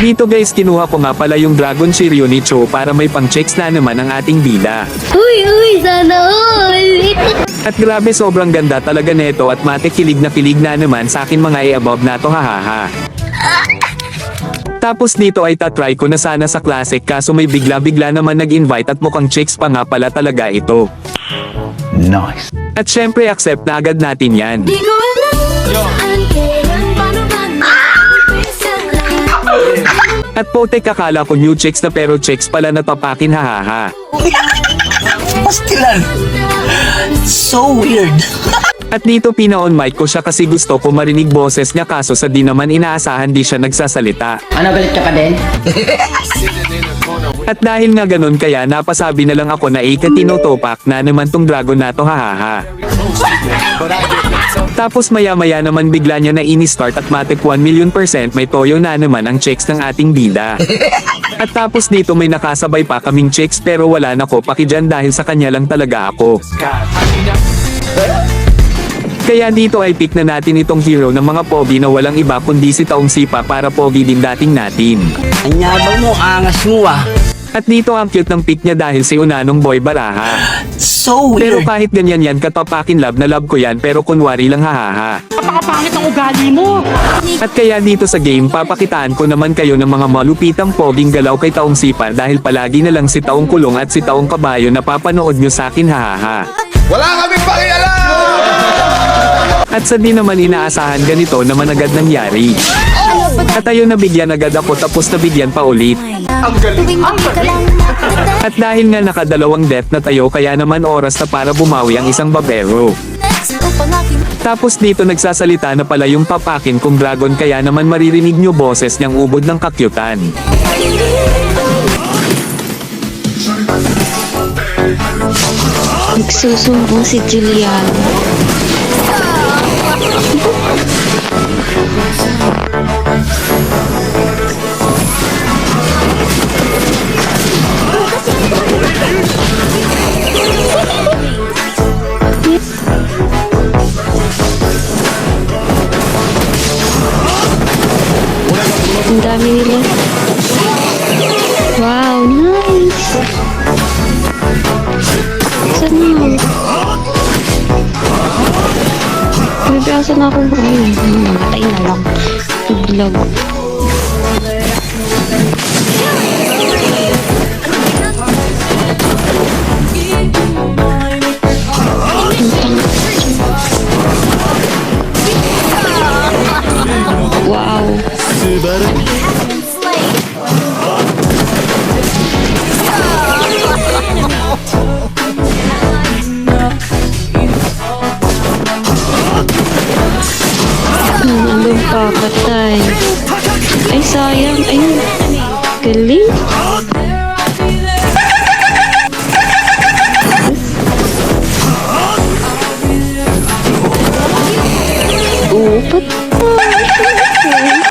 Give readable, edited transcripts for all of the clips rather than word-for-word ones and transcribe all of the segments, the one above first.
dito guys kinuha ko nga pala yung Dragon Shiryu ni Cho para may pang-checks na naman ang ating bida. Uy, sana all! At grabe sobrang ganda talaga neto at mate kilig na naman sa akin mga above na to hahaha. Tapos dito ay tatry ko na sana sa classic kaso may bigla naman nag-invite at mukhang chicks pa nga pala talaga ito. Nice. At syempre accept na agad natin yan. Di ko alam ang kailan paano At potek akala ko new chicks na pero chicks pala natapakin hahaha. Pastilan. So weird. At dito pina-on mic ko siya kasi gusto ko marinig boses niya kaso sa di naman inaasahan di siya nagsasalita. Ano, galit ka pa din? At dahil nga ganun kaya napasabi na lang ako na tinotopak na naman tong dragon na to hahaha. Tapos maya naman bigla niya na ini-start at matik 1,000,000% may toyo na naman ang checks ng ating bida. At tapos dito may nakasabay pa kaming checks pero wala na ko pakidyan dahil sa kanya lang talaga ako. Kaya dito ay pick na natin itong hero ng mga pogi na walang iba kundi si Taong Sipa para pogi din dating natin. Ang yabang mo, angas mo ah. At dito ang cute ng pick niya dahil si Unanong Boy Baraha. So Pero weird. kahit ganyan yan katapakin love na love ko yan pero kunwari lang hahaha. Napakapangit ang ugali mo. At kaya dito sa game papakitaan ko naman kayo ng mga malupitang poging galaw kay Taong Sipa dahil palagi na lang si Taong Kulong at si Taong Kabayo na papanood nyo sa akin hahaha. Wala kaming pakialam! At sa di naman inaasahan ganito naman agad nangyari. At ayun nabigyan agad ako tapos nabigyan pa ulit. Ang galing! At dahil nga nakadalawang death na tayo kaya naman oras na para bumawi ang isang babero. Tapos dito nagsasalita na pala yung papakin kong dragon kaya naman maririnig nyo boses niyang ubod ng kakyutan. Nagsusumbong si Juliana. Ang dami nila. Wow, nice! Saan yun? Bibiyasa na akong namatay na lang. Naglag. Wow. Anong papatay? Ay, sayang. Ayun. Galing. Oo, patay.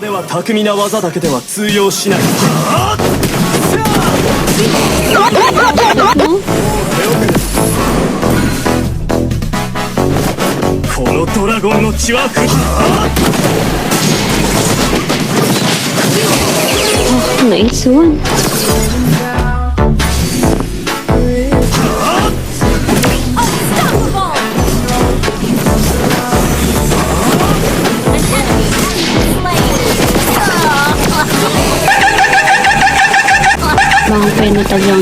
では巧みな技だけでは通用しない。このドラゴンの血はふ Nice one. Bang penatag lang.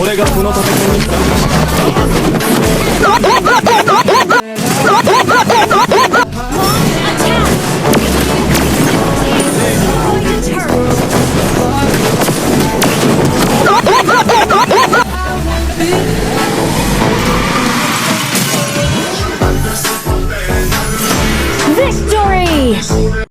俺がこの戦いに参加した